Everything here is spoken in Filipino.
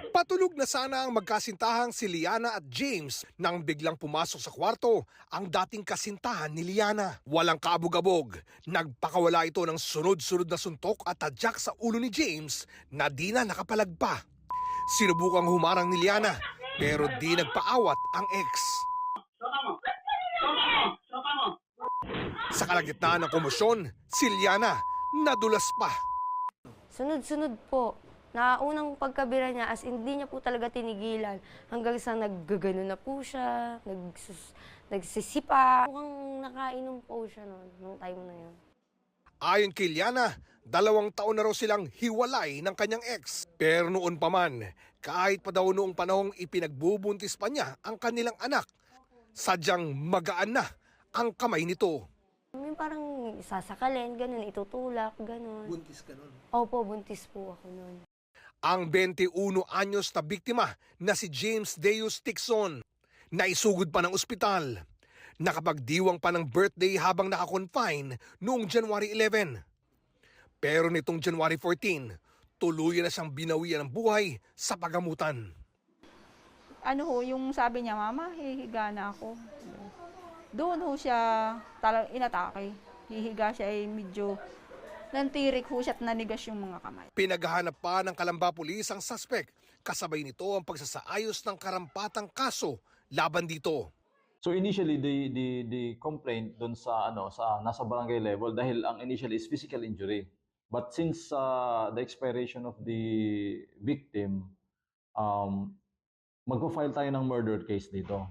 Patulog na sana ang magkasintahang si Liana at James nang biglang pumasok sa kwarto ang dating kasintahan ni Liana. Walang kaabog-abog, nagpakawala ito ng sunod-sunod na suntok at tadyak sa ulo ni James na di na nakapalag pa. Sinubukang humarang ni Liana pero di nagpaawat ang ex. Sa kalagitnaan ng komosyon, si Liana nadulas pa. Sunod-sunod po. Unang pagkabira niya, as in, hindi niya po talaga tinigilan. Hanggang sa naggagano na po siya, nagsisipa. Mukhang nakainom po siya noon, nung time na yun. Ayon kay Liana, 2 taon na raw silang hiwalay ng kanyang ex. Pero noon pa man, kahit pa daw noong panahong ipinagbubuntis pa niya ang kanilang anak, sadyang magaan na ang kamay nito. Yung parang sasakalin, ganun, itutulak, ganun. Buntis ka nun? Opo, buntis po ako noon. Ang 21 anyos na biktima na si James Deus Tixon, naisugod pa ng ospital. Nakapagdiwang pa ng birthday habang nakakonfine noong January 11. Pero nitong January 14, tuluyan na siyang binawian ng buhay sa pagamutan. Ano ho, yung sabi niya, Mama, hihiga na ako. Doon ho siya talagang inatake. Hihiga siya ay medyo nantirik ho siya at nanigas yung mga kamay. Pinaghahanap pa ng Kalamba Police ang suspect. Kasabay nito ang pagsasaayos ng karampatang kaso laban dito. So initially the complaint doon sa nasa barangay level dahil ang initial is physical injury. But since the expiration of the victim, magpo-file tayo ng murder case dito.